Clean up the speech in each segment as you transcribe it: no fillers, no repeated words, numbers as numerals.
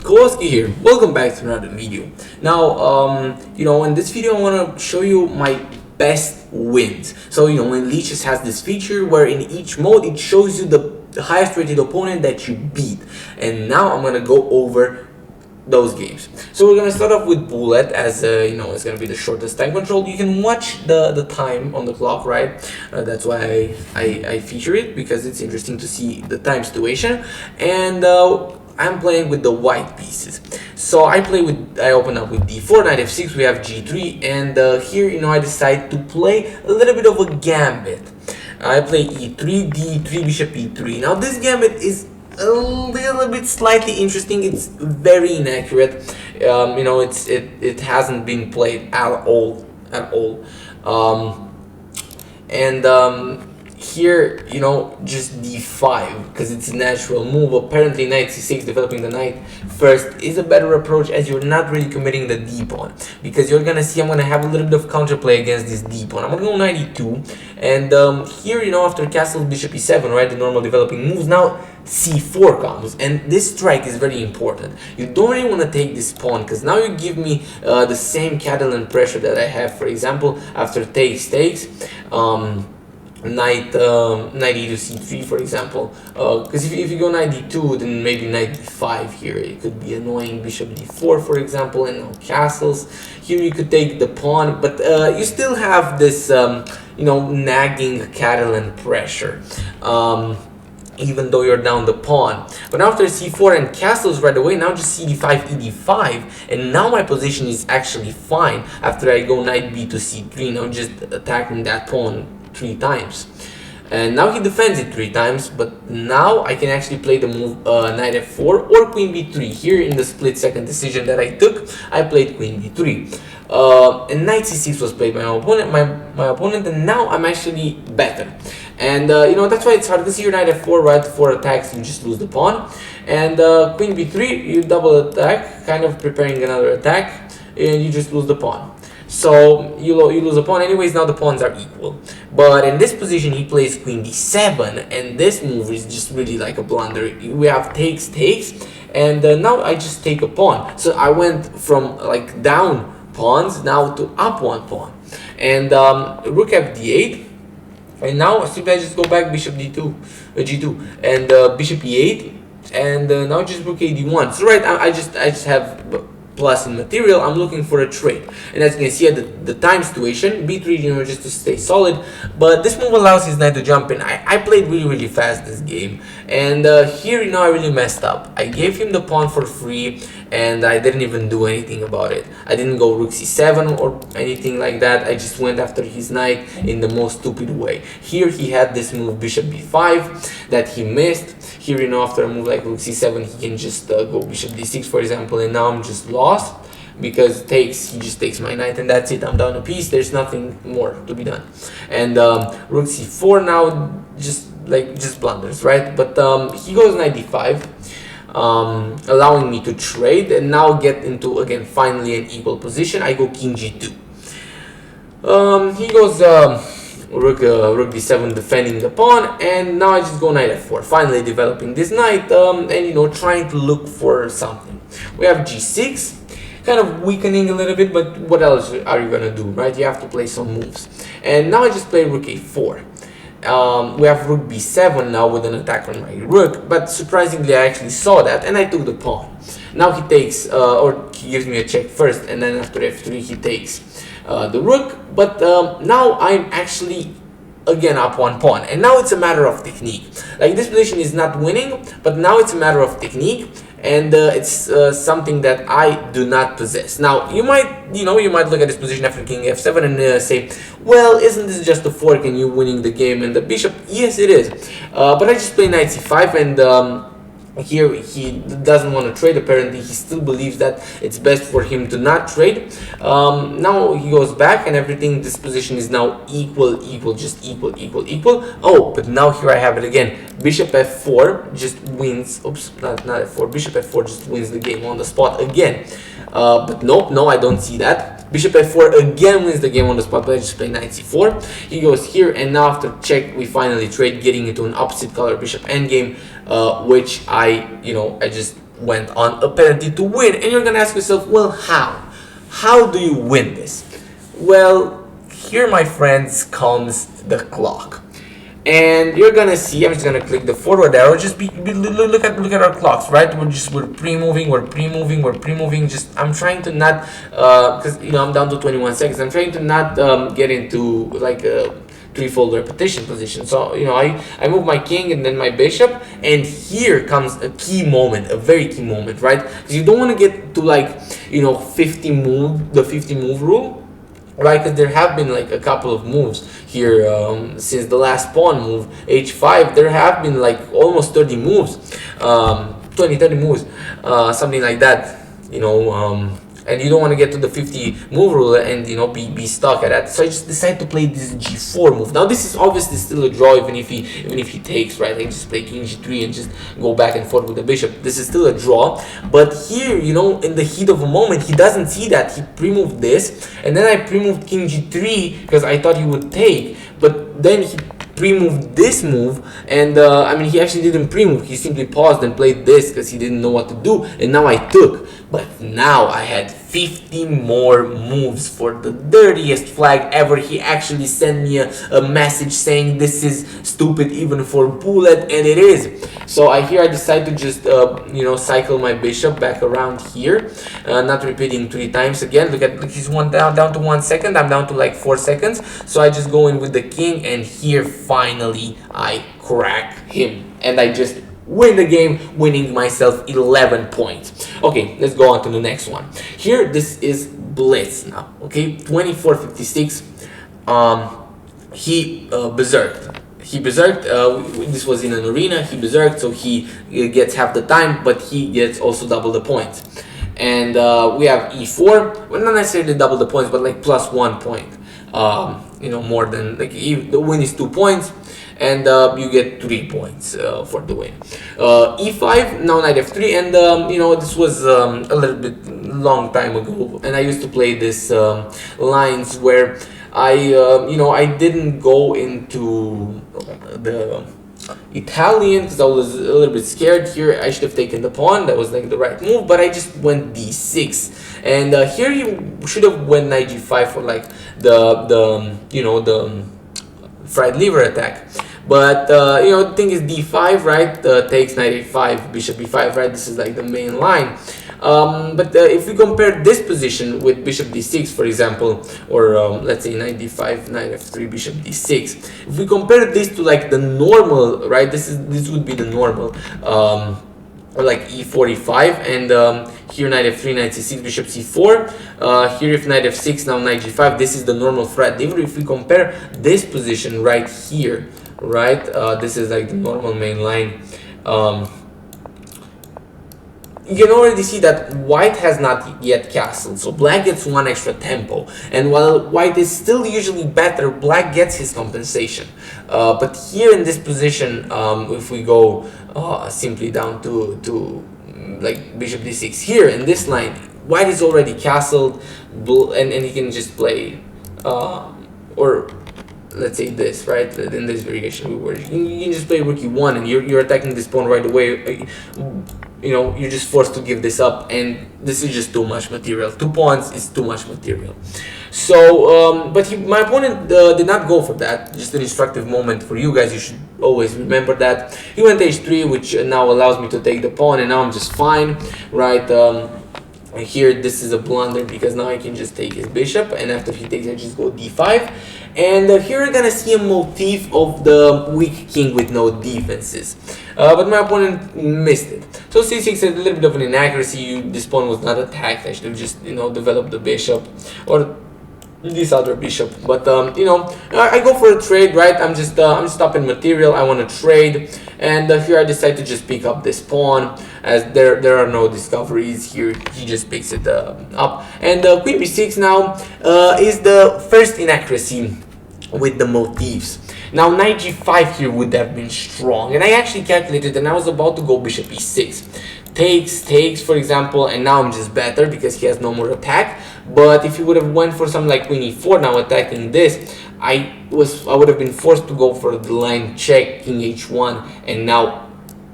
Kowalsky here. Welcome back to another video. Now, in this video I want to show you my best wins. So, when Leeches has this feature where in each mode it shows you the highest rated opponent that you beat. And now I'm going to go over those games. So we're going to start off with Bullet as, it's going to be the shortest time control. You can watch the time on the clock, right? That's why I feature it, because it's interesting to see the time situation. And I'm playing with the white pieces. So I open up with d4, knight f6, we have g3, and here, I decide to play a little bit of a gambit. I play e3, d3, bishop e3. Now this gambit is a little bit slightly interesting. It's very inaccurate. It hasn't been played at all. Here, just d5, because it's a natural move. Apparently knight c6, developing the knight first, is a better approach, as you're not really committing the d pawn, because you're gonna see I'm gonna have a little bit of counterplay against this d pawn. I'm gonna go knight e2, and here, after castle, bishop e7, right, the normal developing moves, now c4 comes, and this strike is very important. You don't really want to take this pawn, because now you give me the same Catalan pressure that I have, for example, after takes, knight e to c3, for example, because if you go knight d2, then maybe knight d5 here, it could be annoying. Bishop d4, for example, and now castles. Here you could take the pawn, but you still have this nagging Catalan pressure, even though you're down the pawn. But after c4 and castles right away, now just cd5, ed5, and now my position is actually fine. After I go knight b to c3, now just attacking that pawn 3 times, and now he defends it 3 times. But now I can actually play the move knight f4 or queen b3. Here in the split second decision that I took, I played queen b3, and knight c6 was played by my opponent, and now I'm actually better. And that's why it's hard, because here knight f4, right, 4 attacks, you just lose the pawn, and queen b3, you double attack, kind of preparing another attack, and you just lose the pawn. So you lose a pawn. Anyways, now the pawns are equal. But in this position, he plays queen d7, and this move is just really like a blunder. We have takes, and now I just take a pawn. So I went from like down pawns now to up 1 pawn, and rook f d8. And now simply I just go back bishop d2, g2, and bishop e8, and now just rook a d1. So right, I just have plus in material. I'm looking for a trade, and as you can see at the time situation, b3, just to stay solid. But this move allows his knight to jump in. I played really fast this game, and here I really messed up. I gave him the pawn for free, and I didn't even do anything about it. I didn't go rook c7 or anything like that. I just went after his knight in the most stupid way. Here he had this move bishop b5 that he missed. Here, after a move like rook c7, he can just go bishop d6, for example, and now I'm just lost, because he just takes my knight, and that's it. I'm down a piece. There's nothing more to be done. And rook c4 now just blunders, right? But he goes knight d5, allowing me to trade, and now get into, again, finally an equal position. I go king g2. He goes rook d7, defending the pawn, and now I just go knight f4, finally developing this knight, and trying to look for something. We have g6, kind of weakening a little bit, but what else are you gonna do, right? You have to play some moves. And now I just play rook a4. We have rook b7 now with an attack on my rook, but surprisingly I actually saw that, and I took the pawn. Now he takes, or he gives me a check first, and then after f3 he takes the rook. But now I'm actually again up 1 pawn, and now it's a matter of technique. Like, this position is not winning, but now it's a matter of technique, and it's something that I do not possess. Now you might look at this position after king f7 and say, well, isn't this just a fork and you winning the game and the bishop? Yes, it is, but I just play knight c5, and here he doesn't want to trade. Apparently he still believes that it's best for him to not trade. Now he goes back, and everything, this position is now equal, just equal. Oh, but now here I have it again. Bishop f4 just wins. Oops, not f4. Bishop f4 just wins the game on the spot again. But nope, no, I don't see that. Bishop f4 again wins the game on the spot, but I just play knight c4. He goes here, and now after check, we finally trade, getting into an opposite color bishop endgame, which I just went on a penalty to win. And you're gonna ask yourself, well, how do you win this? Well, here, my friends, comes the clock. And you're gonna see, I'm just gonna click the forward arrow. Just look at our clocks, right? We're pre-moving. Just I'm trying to not, because I'm down to 21 seconds. I'm trying to not get into like a threefold repetition position. So I move my king and then my bishop, and here comes a key moment, a very key moment, right? Because you don't want to get to like 50 move rule. Right, because there have been like a couple of moves here since the last pawn move, h5. There have been like almost 30 moves, 30 moves, something like that. And you don't want to get to the 50 move rule and be stuck at that. So I just decided to play this g4 move. Now this is obviously still a draw, even if he takes, right? I just play king g3 and just go back and forth with the bishop. This is still a draw. But here, in the heat of a moment, he doesn't see that. He pre-moved this, and then I pre-moved king g3 because I thought he would take. But then he pre-moved this move, and he actually didn't pre-move. He simply paused and played this because he didn't know what to do, and now I took. But now I had 50 more moves for the dirtiest flag ever. He actually sent me a message saying this is stupid even for bullet, and it is. So here I decided to just cycle my bishop back around here, not repeating 3 times again. Look, he's down to 1 second. I'm down to like 4 seconds. So I just go in with the king, and here finally I crack him, and I just win the game, winning myself 11 points. Okay, let's go on to the next one. Here, this is blitz now. Okay, 24-56. He berserked. This was in an arena. He berserked, so he gets half the time, but he gets also double the points. And we have e4. Well, not necessarily double the points, but like +1 point. More than like the win is 2 points. And you get 3 points for the win. E5, now knight f3, and this was a little bit long time ago, and I used to play this lines where I didn't go into the Italian because I was a little bit scared. Here I should have taken the pawn. That was like the right move, but I just went d6, and here you should have went knight g5 for like the fried liver attack. But the thing is d5, right? Takes knight a5, bishop b5, right? This is like the main line. But if we compare this position with bishop d6, for example, or let's say knight d5, knight f3, bishop d6. If we compare this to like the normal, right? This would be the normal, or like e4, e5, and here knight f3, knight c6, bishop c4. Here if knight f6, now knight g5. This is the normal threat liver. If we compare this position right here, right, this is like the normal main line. You can already see that white has not yet castled, so black gets 1 extra tempo, and while white is still usually better, black gets his compensation. But here in this position, if we go simply down to like bishop d6, here in this line, white is already castled, and he can just play or let's say this, right, in this variation where you can just play rook e1, and you're attacking this pawn right away. You're just forced to give this up, and this is just too much material. 2 pawns is too much material. So but my opponent did not go for that. Just an instructive moment for you guys. You should always remember that. He went h3, which now allows me to take the pawn, and now I'm just fine, right? Here this is a blunder because now I can just take his bishop, and after he takes, I just go d5. And here you're gonna see a motif of the weak king with no defenses, but my opponent missed it. So c6 is a little bit of an inaccuracy. This pawn was not attacked. I should have just developed the bishop or this other bishop. But I go for a trade, right? I'm just up in material. I want to trade, and here I decide to just pick up this pawn, as there are no discoveries here. He just picks it up, and queen b6 now is the first inaccuracy with the motifs. Now knight g5 here would have been strong, and I actually calculated, and I was about to go bishop e6. Takes, for example, and now I'm just better because he has no more attack. But if he would have went for something like queen e4, now attacking this, I would have been forced to go for the line check, king h1, and now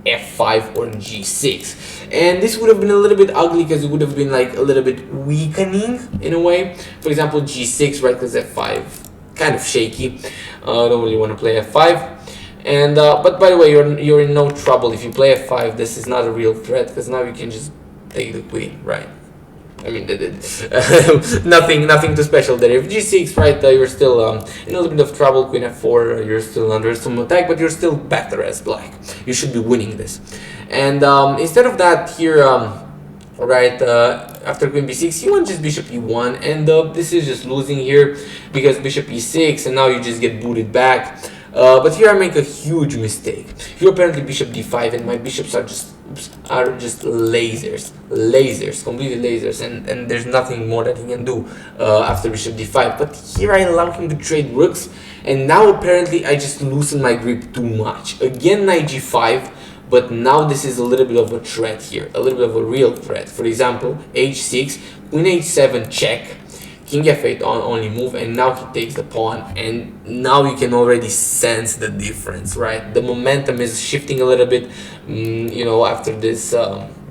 f5 or g6, and this would have been a little bit ugly because it would have been like a little bit weakening in a way. For example, g6, right, because f5 kind of shaky. Don't really want to play f5. And but by the way, you're in no trouble if you play f5. This is not a real threat because now you can just take the queen, right? I mean, nothing too special there. If g6, right, you're still in a little bit of trouble. Queen f4, you're still under some attack, but you're still better as black. You should be winning this. And instead of that, here, right, after queen b6, you want just bishop e1, and this is just losing here because bishop e6, and now you just get booted back. But here I make a huge mistake. Here apparently bishop d5, and my bishops are just lasers, completely lasers, and there's nothing more that he can do after bishop d5. But here I allow him to trade rooks, and now apparently I just loosen my grip too much. Again, knight g5, but now this is a little bit of a threat here, a little bit of a real threat. For example, h6, queen h7 check, king f8 on only move, and now he takes the pawn, and now you can already sense the difference, right? The momentum is shifting a little bit. You know, after this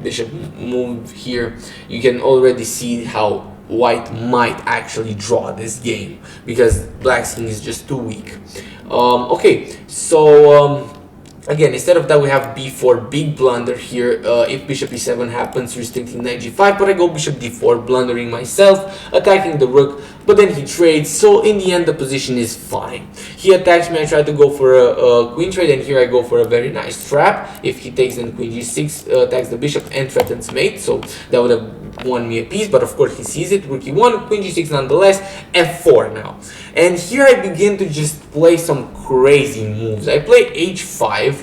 bishop move here, you can already see how white might actually draw this game because black's king is just too weak. Okay, so again, instead of that, we have b4, big blunder here. If bishop e7 happens, restricting knight g5, but I go bishop d4, blundering myself, attacking the rook, but then he trades, so in the end the position is fine. He attacks me, I try to go for a queen trade, and here I go for a very nice trap. If he takes, then queen g6 attacks the bishop and threatens mate, so that would have won me a piece, but of course he sees it. Rook e1, queen g6 nonetheless, f4 now. And here I begin to just play some crazy moves. I play h5,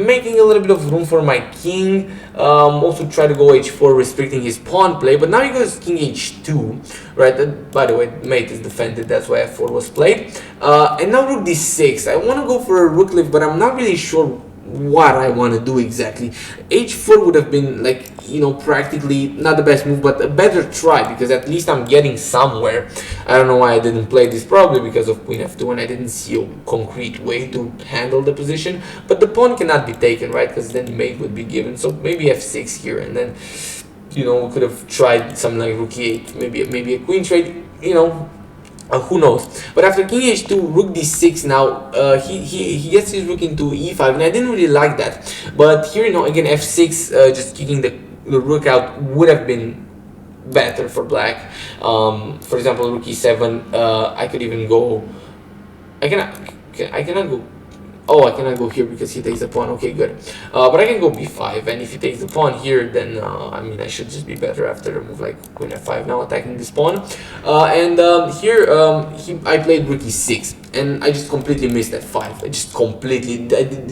making a little bit of room for my king. Also try to go h4, restricting his pawn play, but now he goes king h2, right? By the way, mate is defended, that's why f4 was played. And now rook d6. I want to go for a rook lift, but I'm not really sure what I want to do exactly. h4 would have been, like, you know, practically not the best move, but a better try, because at least I'm getting somewhere. I don't know why I didn't play this, probably because of queen f2 and I didn't see a concrete way to handle the position. But the pawn cannot be taken, right, because then mate would be given. So maybe f6 here, and then, you know, we could have tried something like rook e8, maybe a queen trade, you know. Who knows? But after king h2, rook d6, now he gets his rook into e5, and I didn't really like that. But here, you know, again, f6, just kicking the rook out would have been better for black. For example, rook e7, I could even go. I cannot go. Oh, I cannot go here because he takes the pawn. Okay, good. But I can go b5, and if he takes the pawn here, then I mean, I should just be better after a move like queen f5. Now attacking this pawn, here I played rook e6, and I just completely missed f5. It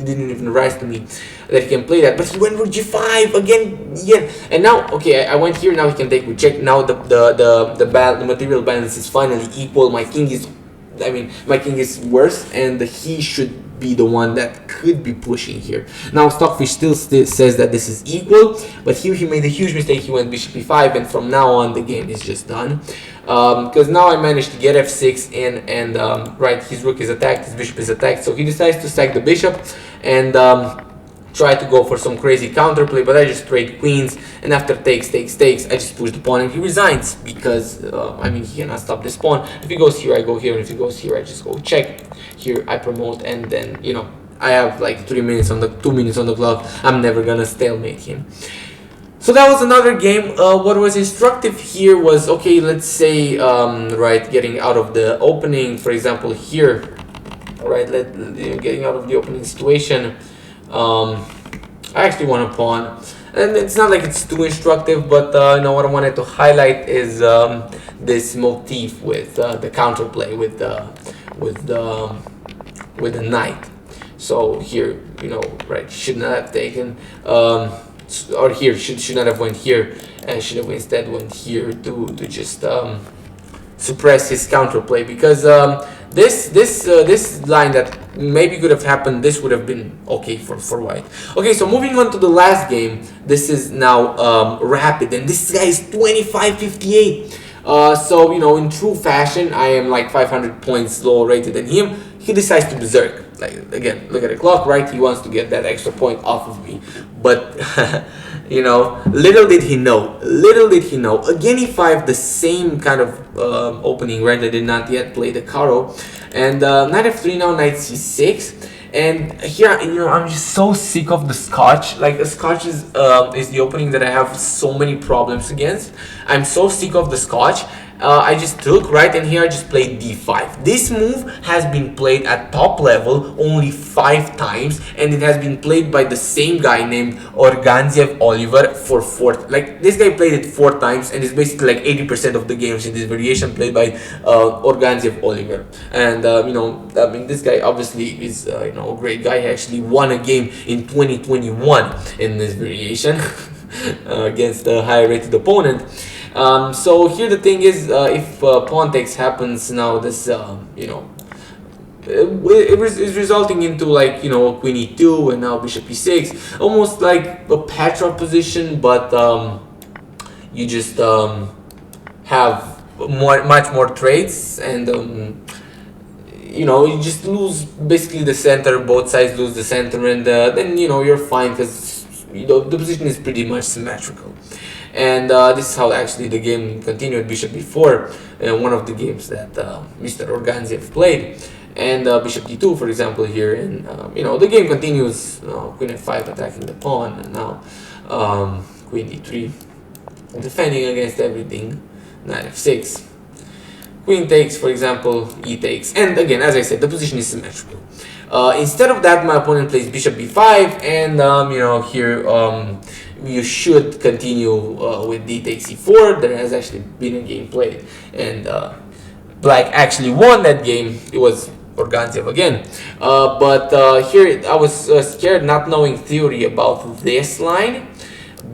didn't even rise to me that he can play that. But he went rook g5 again, yeah. And now, okay, I went here. Now he can take with check. Now the material balance is finally equal. My king is worse, and he should be the one that could be pushing here. Now Stockfish still says that this is equal, but here he made a huge mistake. He went bishop e5, and from now on the game is just done, because now I managed to get f6 in, and right, his rook is attacked, his bishop is attacked, so he decides to sack the bishop and try to go for some crazy counterplay, but I just trade queens, and after takes, I just push the pawn, and he resigns because I mean, he cannot stop this pawn. If he goes here, I go here, and if he goes here, I just go check. Here I promote, and then, you know, I have like 2 minutes on the clock. I'm never gonna stalemate him. So that was another game. What was instructive here was, okay, let's say right, getting out of the opening, for example here, right, getting out of the opening situation. I actually want a pawn, and it's not like it's too instructive, but you know, what I wanted to highlight is this motif with the counterplay with the knight. So here, you know, right, should not have taken or here should not have went here, and should have instead went here to just suppress his counterplay, because this line that maybe could have happened, this would have been okay for white. Okay, so moving on to the last game. This is now rapid, and this guy is 25-58. So, you know, in true fashion, I am like 500 points lower rated than him. He decides to berserk. like again, look at the clock, right? He wants to get that extra point off of me, but you know, little did he know, again e5, the same kind of opening, right? I did not yet play the Caro, and knight f3 now, knight c6. And here, you know, I'm just so sick of the Scotch. Like, the Scotch is the opening that I have so many problems against. I'm so sick of the Scotch. I just took, right, and here I just played d5. This move has been played at top level only 5 times, and it has been played by the same guy named Organziev Oliver for 4. Like, this guy played it 4 times, and it's basically like 80% of the games in this variation played by Organziev Oliver. And you know, I mean, this guy obviously is you know, a great guy. He actually won a game in 2021 in this variation against a higher rated opponent. So here the thing is, if pawn takes happens now, this you know, it is resulting into, like, you know, queen e2 and now bishop e6, almost like a Petrov position, but you just have much more trades, and you know, you just lose basically the center. Both sides lose the center, and then, you know, you're fine, because, you know, the position is pretty much symmetrical. And this is how actually the game continued. Bishop b4, one of the games that Mr. Organziev played, and bishop d2, for example, here, and you know, the game continues. Queen f5 attacking the pawn, and now queen d3 defending against everything. Knight f6, queen takes, for example, e takes, and again, as I said, the position is symmetrical. Instead of that, my opponent plays bishop b5, and you know, here you should continue with d takes e4. There has actually been a game played, and black actually won that game. It was Organziev again, but here I was scared, not knowing theory about this line.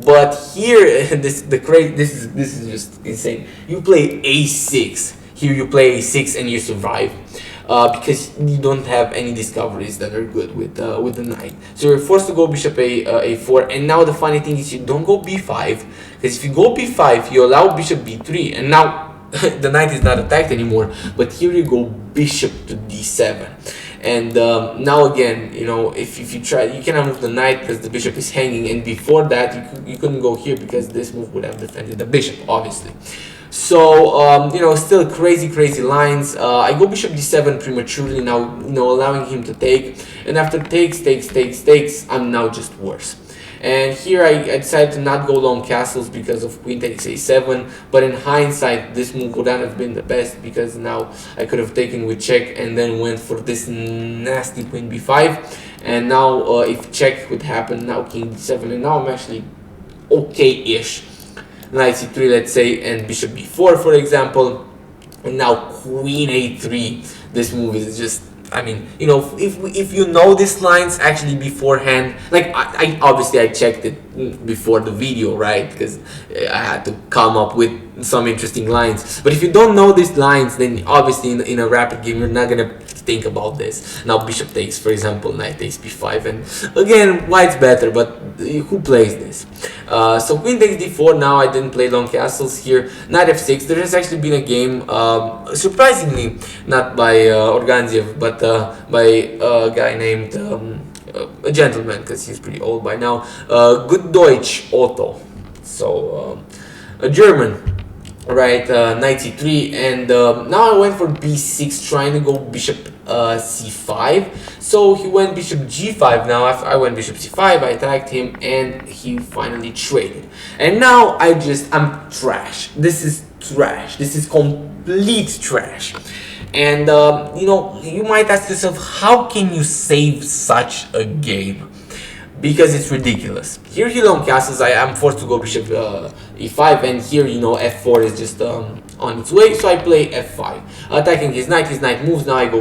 But here, this is just insane. You play a6. Here you play a6 and you survive. Because you don't have any discoveries that are good with the knight, so you're forced to go bishop a4. And now the funny thing is, you don't go b5, because if you go b5, you allow bishop b3, and now the knight is not attacked anymore. But here you go bishop to d7, and now again, you know, if you try, you cannot move the knight because the bishop is hanging, and before that you couldn't go here because this move would have defended the bishop, obviously. So you know, still crazy lines. I go bishop d7 prematurely now, you know, allowing him to take, and after takes, I'm now just worse. And here I decided to not go long castles because of queen takes a7, but in hindsight this move would not have been the best, because now I could have taken with check and then went for this nasty queen b5, and now if check would happen, now king d7, and now I'm actually okay-ish. Knight c3, let's say, and bishop b4, for example, and now queen a3. This move is just, I mean, you know, if you know these lines actually beforehand, like I obviously I checked it before the video, right, because I had to come up with some interesting lines. But if you don't know these lines, then obviously in a rapid game you're not gonna think about this. Now bishop takes, for example, knight takes b5, and again white's better, but who plays this? So queen takes d4. Now I didn't play long castles here. Knight f6. There has actually been a game, surprisingly not by Organziev, but by a guy named a gentleman, because he's pretty old by now, Good Deutsch Otto, so a German. Right, knight c3, and now I went for b6, trying to go bishop c5. So he went bishop g5. Now after I went bishop c5, I attacked him, and he finally traded. And now I'm trash. This is trash. This is complete trash. And you know, you might ask yourself, how can you save such a game? Because it's ridiculous. Here he long castles, I am forced to go bishop e5, and here, you know, f4 is just on its way, so I play f5, attacking his knight moves. Now I go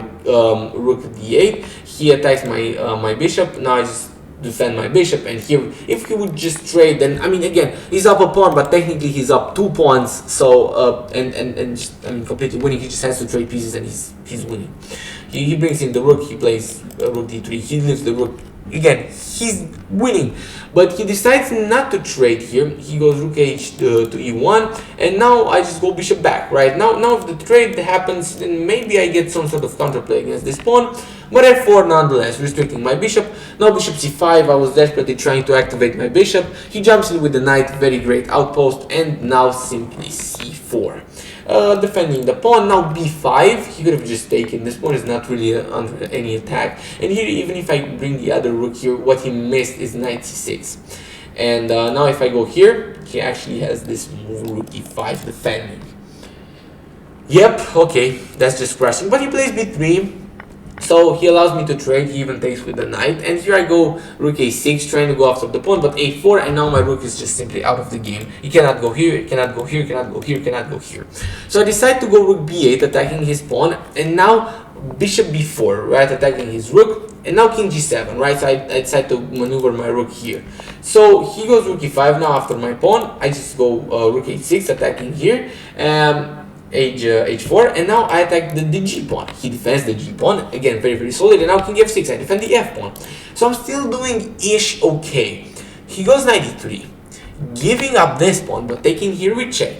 rook d8, he attacks my my bishop. Now I just defend my bishop, and here if he would just trade, then I mean, again, he's up a pawn, but technically he's up 2 pawns, so and just, I mean, completely winning. He just has to trade pieces, and he's winning. He brings in the rook, he plays rook d3, he leaves the rook again, he's winning. But he decides not to trade here. He goes rook h to e1, and now I just go bishop back, right? Now if the trade happens, then maybe I get some sort of counterplay against this pawn, but f4 nonetheless, restricting my bishop. Now bishop c5, I was desperately trying to activate my bishop. He jumps in with the knight, very great outpost, and now simply c4. Defending the pawn. Now b5, he could have just taken. This pawn is not really under any attack, and here even if I bring the other rook here, what he missed is knight c6. And now if I go here, he actually has this move rook e5 defending. Yep, okay, that's just crushing, but he plays b3. So he allows me to trade. He even takes with the knight, and here I go rook a6, trying to go after the pawn, but a4, and now my rook is just simply out of the game. He cannot go here, he cannot go here, cannot go here, cannot go here. So I decide to go rook b8, attacking his pawn, and now bishop b4, right, attacking his rook, and now king g7, right. So I decide to maneuver my rook here. So he goes rook e5 now after my pawn. I just go rook h6, attacking here. H4, and now I attack the g pawn. He defends the g pawn, again very solid, and now king f6, I defend the f pawn. So I'm still doing ish okay. He goes knight e3, giving up this pawn, but taking here with check.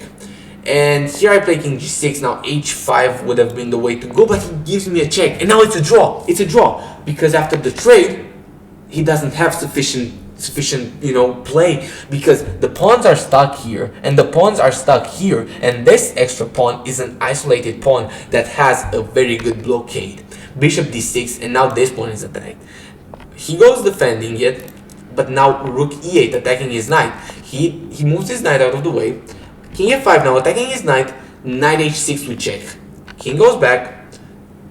And here I play king g6. Now h5 would have been the way to go, but he gives me a check, and now it's a draw. It's a draw because after the trade, he doesn't have sufficient play, because the pawns are stuck here and the pawns are stuck here, and this extra pawn is an isolated pawn that has a very good blockade. Bishop d6, and now this pawn is attacked. He goes defending it, but now rook e8, attacking his knight. He moves his knight out of the way. King f5 now, attacking his knight. Knight h6 with check. King goes back,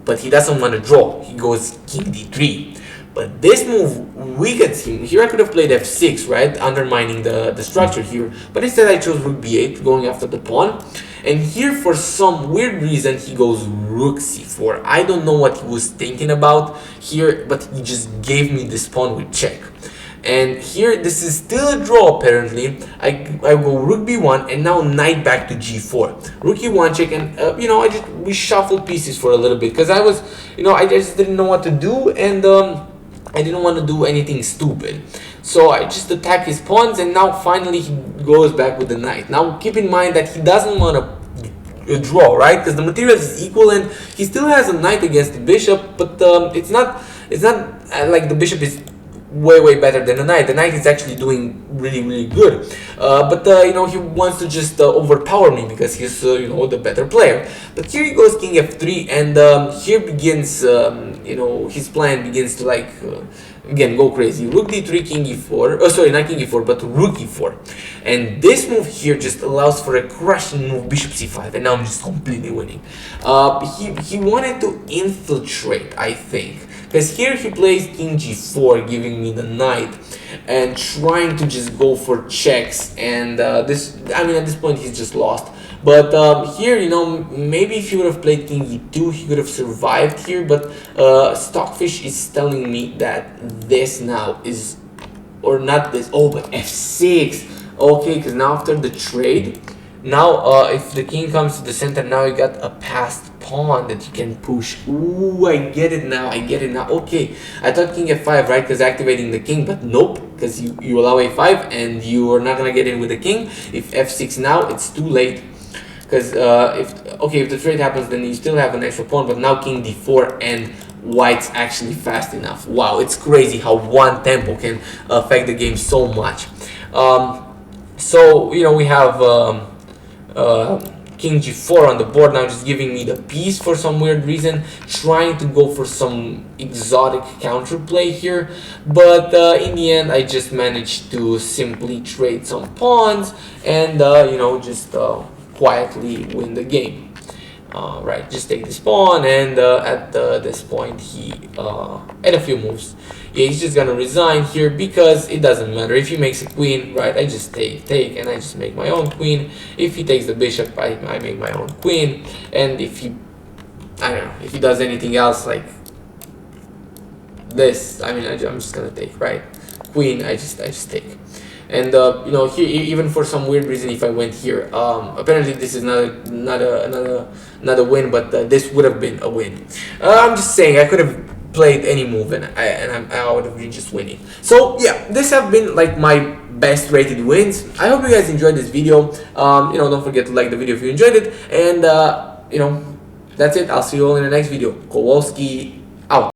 but he doesn't want to draw. He goes king d3. But this move weakens him. Here I could have played f6, right, undermining the structure here. But instead I chose rook b8, going after the pawn. And here, for some weird reason, he goes rook c4. I don't know what he was thinking about here, but he just gave me this pawn with check. And here, this is still a draw apparently. I go rook b1, and now knight back to g4. Rook e1 check, and we shuffled pieces for a little bit, because I just didn't know what to do, and I didn't want to do anything stupid. So I just attack his pawns, and now finally he goes back with the knight. Now keep in mind that he doesn't want to draw, right? Because the material is equal, and he still has a knight against the bishop, but it's not like the bishop is way better than the knight. The knight is actually doing really good, but he wants to just overpower me because he's the better player. But here he goes king f3, and here begins his plan begins to again go crazy. Rook d3, king e4, oh sorry, not king e4 but rook e4, and this move here just allows for a crushing move, bishop c5, and now I'm just completely winning. He wanted to infiltrate, I think, because here he plays king g4, giving me the knight and trying to just go for checks, and at this point he's just lost. But here, maybe if he would have played king e2, he could have survived here, but Stockfish is telling me that this now is, or not this, but f6. Okay, because now after the trade, now if the king comes to the center, now you got a passed pawn that you can push. Ooh, I get it now, okay. I thought king f5, right, because activating the king, but nope, because you allow a5 and you are not gonna get in with the king. If f6 now, it's too late, because if the trade happens, then you still have an extra pawn, but now king d4, and white's actually fast enough. Wow, it's crazy how one tempo can affect the game so much. So we have king g4 on the board now, just giving me the piece for some weird reason, trying to go for some exotic counterplay here, but in the end I just managed to simply trade some pawns and just quietly win the game. Right, just take this pawn, and at this point he at a few moves, he's just gonna resign here, because it doesn't matter if he makes a queen, right? I just take and I just make my own queen. If he takes the bishop, I make my own queen, and if he if he does anything else like this, I'm just gonna take, right? Queen, I just take. And here, even for some weird reason, if I went here, apparently this is not a win, but this would have been a win. I'm just saying I could have played any move, and I would have been just winning. So yeah, this have been like my best rated wins. I hope you guys enjoyed this video. Don't forget to like the video if you enjoyed it, and that's it. I'll see you all in the next video. Kowalski out.